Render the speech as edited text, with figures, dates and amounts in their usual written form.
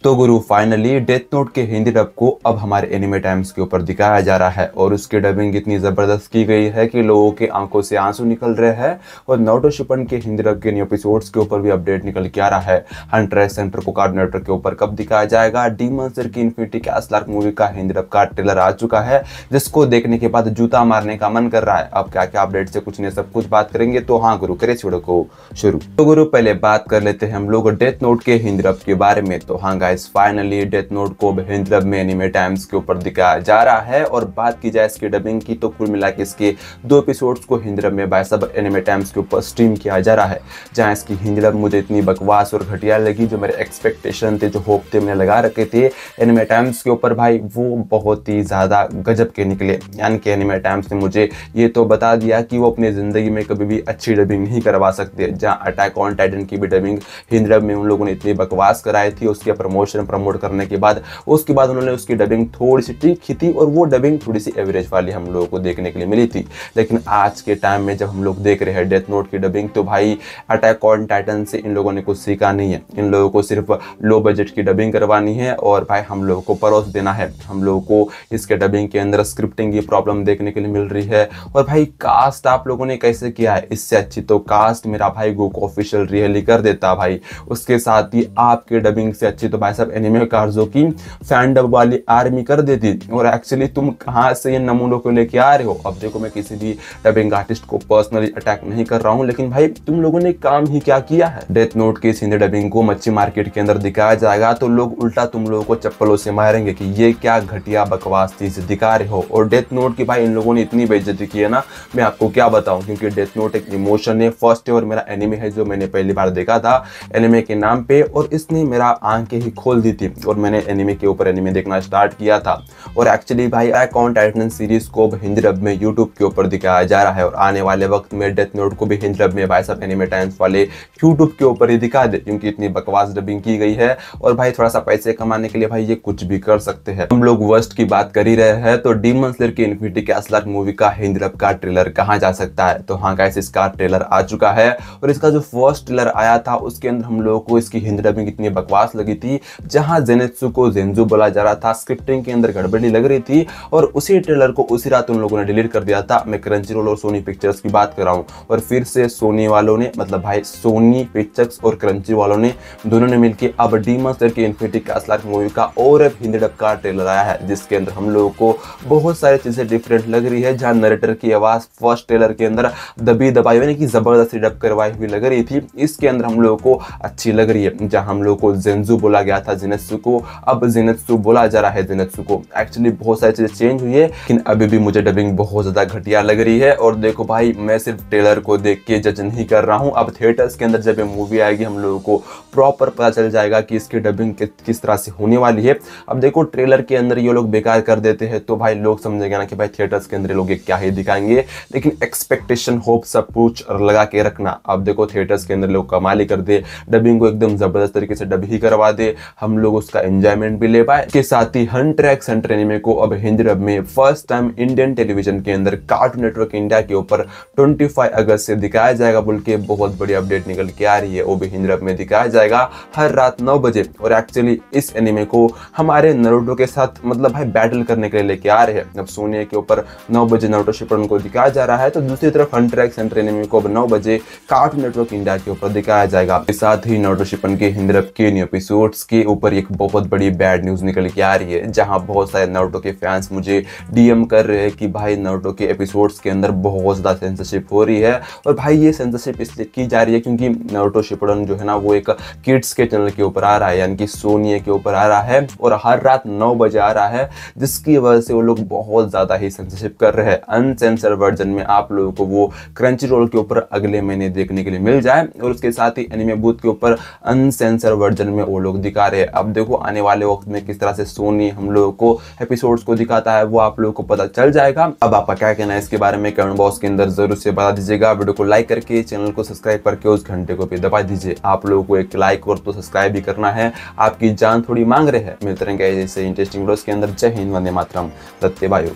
तो गुरु finally death note के Hindi dub को अब हमारे एनिमे टाइम्स के ऊपर दिखाया जा रहा है और उसकी डबिंग इतनी ज़बरदस्त की गई है कि लोगों के आंखों से आंसू निकल रहे हैं। और नारुतो शिपन के हिंदी डब के न्यू एपिसोड्स के ऊपर भी अपडेट निकल के आ रहा है। हंटर एक्स हंटर को कोऑर्डिनेटर के ऊपर कब दिखाया जाएगा। डीमन स्लेयर की इन्फिनिटी कैसल आर्क मूवी का हिंदी डब का ट्रेलर आ चुका है, जिसको देखने के बाद जूता मारने का मन कर रहा है। अब क्या क्या अपडेट से कुछ नहीं सब कुछ बात करेंगे। तो हाँ गुरु, करे वीडियो को शुरू। तो गुरु पहले बात कर लेते हैं हम लोग डेथ नोट के हिंदी डब के बारे में। तो हाँ गाइस, फाइनली डेथ नोट को हिंदी डब में एनिमे टाइम्स के ऊपर दिखाया जा रहा है। और बात की जाए इसकी डबिंग की तो कुल मिला के इसके 2 एपिसोड्स को हिंदी डब में बाय सब एनिमे टाइम्स के ऊपर स्ट्रीम किया जा रहा है। जहां इसकी हिंदी डब मुझे इतनी बकवास और घटिया लगी, जो मेरे एक्सपेक्टेशन थे, जो होप थे, मैंने लगा रखे थे एनिमे टाइम्स के ऊपर, भाई वो बहुत ही ज़्यादा गजब के निकले। यानी कि एनिमे टाइम्स ने मुझे ये तो बता दिया कि वो अपनी ज़िंदगी में कभी भी अच्छी डबिंग नहीं करवा सकते। जहाँ अटैक ऑन टाइटन की भी डबिंग हिंदी डब में उन लोगों ने इतनी बकवास कराई थी, उसके प्रमोट करने के बाद उसके बाद उन्होंने उसकी डबिंग थोड़ी सी ठीक की थी और वो डबिंग थोड़ी सी एवरेज वाली हम लोगों को देखने के लिए मिली थी। लेकिन आज के टाइम में जब हम लोग देख रहे हैं डेथ नोट की डबिंग, तो भाई अटैक ऑन टाइटन से इन लोगों ने कुछ सीखा नहीं है। इन लोगों को सिर्फ लो बजट की डबिंग करवानी है और भाई हम लोगों को परोस देना है। हम लोगों को इसके डबिंग के अंदर स्क्रिप्टिंग की प्रॉब्लम देखने के लिए मिल रही है। और भाई कास्ट आप लोगों ने कैसे किया है, इससे अच्छी तो कास्ट मेरा भाई गोकू ऑफिशियल रियली कर देता भाई। उसके साथ ही आपके डबिंग से अच्छी तो भाई साहब एनिमे कार्जो की फैन डब वाली आर्मी कर देती। और एक्चुअली तुम कहाँ से ये नमूनों को लेके आ रहे हो। अब देखो, मैं किसी भी डबिंग आर्टिस्ट को पर्सनली अटैक नहीं कर रहा हूँ, लेकिन भाई तुम लोगों ने काम ही क्या किया है। डेथ नोट की हिंदी डबिंग को मच्छी मार्केट के अंदर दिखाया जाएगा तो लोग उल्टा तुम लोगों को चप्पलों से मारेंगे कि ये क्या घटिया बकवास चीज दिखा रहे हो। और डेथ नोट की भाई इन लोगों ने इतनी बेइज्जती की है ना, मैं आपको क्या बताऊं। क्योंकि डेथ नोट एक इमोशन है, फर्स्ट और मेरा एनिमे है जो मैंने पहली बार देखा था एनिमे के नाम पे, और इसने मेरा आंखें ही खोल दी थी और मैंने एनिमे के ऊपर एनिमे देखना स्टार्ट किया था। और एक्चुअली भाई अटैक ऑन टाइटन सीरीज को हिंदी डब में यूट्यूब के ऊपर दिखाया जा रहा है और आने वाले वक्त में डेथ नोट को भी हिंदी डब में भाई सब एनिमे टाइम्स वाले यूट्यूब के ऊपर ही दिखा दे, क्योंकि इतनी बकवास डबिंग की गई है। और भाई थोड़ा सा पैसे कमाने के लिए भाई ये कुछ भी कर सकते हैं। हम लोग वर्स्ट की बात कर ही रहे हैं तो डीमन स्लेयर की इन्फिनिटी कैसल आर्क मूवी का हिंदी डब का ट्रेलर कहाँ जा सकता है। तो हाँ गाइस, इसका ट्रेलर आ चुका है और इसका जो फर्स्ट ट्रेलर आया था उसके अंदर हम लोगों को इसकी हिंदी डबिंग इतनी बकवास लगी थी। जहां जेनेत्सु को जेंजू बोला जा रहा था, स्क्रिप्टिंग के अंदर गड़बड़ी लग रही थी और उसी ट्रेलर को उसी रात उन लोगों ने डिलीट कर दिया था। मैं क्रंचीरोल और सोनी पिक्चर्स की बात कर रहा हूं। और फिर से सोनी वालों ने, मतलब भाई सोनी पिक्चर्स और क्रंची वालों ने, दोनों ने मिलकर अब डीमन स्लेयर की इन्फिनिटी कैसल आर्क मूवी का और एक हिंदी डब का ट्रेलर आया है, जिसके अंदर हम लोगों को बहुत सारी चीजें डिफरेंट लग रही है। जहां नरेटर की आवाज फर्स्ट ट्रेलर के अंदर दबी दबाई यानी कि जबरदस्ती डब करवाई हुई लग रही थी, इसके अंदर हम लोगों को अच्छी लग रही है। जहां हम लोगों को जेंजू बोला गया था जेनेत्सु को, अब जेनेत्सु बोला जा रहा है जेनेत्सु को। एक्चुअली बहुत सारी चीजें चेंज हुई है, लेकिन अभी भी मुझे डबिंग बहुत ज्यादा घटिया लग रही है। और देखो भाई, मैं सिर्फ ट्रेलर को देख के जज नहीं कर रहा हूं। अब थिएटर्स के अंदर जब ये मूवी आएगी हम लोगों को प्रॉपर पता चल जाएगा कि इसकी डबिंग किस तरह से होने वाली है। अब देखो, ट्रेलर के अंदर ये लोग बेकार कर देते हैं तो भाई लोग समझेंगे ना कि भाई थिएटर्स के अंदर लोग ये क्या ही दिखाएंगे। लेकिन एक्सपेक्टेशन होप सब कुछ लगा के रखना। अब देखो, थिएटर्स के अंदर लोग कमाल ही कर दे, डबिंग को एकदम जबरदस्त तरीके से डब ही करवा दे, हम लोग उसका एंजॉयमेंट भी ले पाए। के साथ ही हंटर एक्स हंटर एनिमे को अब हिंदी डब में फर्स्ट टाइम इंडियन टेलीविजन के अंदर कार्टून नेटवर्क इंडिया के ऊपर 25 अगस्त से दिखाया जाएगा बोल के बहुत बड़ी अपडेट निकल के आ रही है। वो भी हिंदी डब में दिखाया जाएगा हर रात 9 बजे। और एक्चुअली इस एनिमे को हमारे नारुतो के साथ मतलब भाई बैटल करने के लिए लेके आ रहे हैं। अब सोनी के ऊपर 9 बजे नारुतो शिपन को दिखाया जा रहा है, तो दूसरी तरफ हंटर एक्स हंटर एनिमे को अब 9 बजे कार्टून नेटवर्क इंडिया के ऊपर दिखाया जाएगा। इसके साथ ही नारुतो शिपन के हिंदी डब के न्यू एपिसोड्स के ऊपर एक बहुत बड़ी बैड न्यूज निकल के आ रही है। जहां बहुत सारे नारुतो के फैंस मुझे डीएम कर रहे हैं कि भाई नारुतो के एपिसोड्स के अंदर बहुत ज्यादा सेंसरशिप हो रही है। और भाई ये सेंसरशिप इसलिए की जा रही है क्योंकि नारुतो शिपन जो है ना वो एक किड्स के चैनल के ऊपर आ रहा है, यानी कि सोनी के ऊपर आ रहा है और हर रात 9 बजे आ रहा है, जिसकी वजह से वो लोग बहुत ज्यादा ही सेंसरशिप कर रहे हैं। अनसेंसर वर्जन में आप लोगों को वो क्रंचीरोल के ऊपर अगले महीने देखने के लिए मिल जाए और उसके साथ ही एनिमे बूथ के ऊपर अनसेंसर वर्जन में वो लोग दिखा रहे हैं। अब देखो आने वाले वक्त में किस तरह से सोनी हम लोगों को एपिसोड्स को दिखाता है वो आप लोगों को पता चल जाएगा। अब आपका क्या कहना है इसके बारे में कमेंट बॉक्स के अंदर जरूर से बता दीजिएगा। वीडियो को लाइक करके चैनल को सब्सक्राइब करके उस घंटे को भी दबा दीजिए। आप लोगों को एक लाइक और तो सब्सक्राइब भी करना है, आपकी जान थोड़ी मांग रहे हैं। मिलते रहेंगे ऐसे इंटरेस्टिंग वीडियोस के अंदर। जय हिंद, वंदे मातरम, सत्यवायु।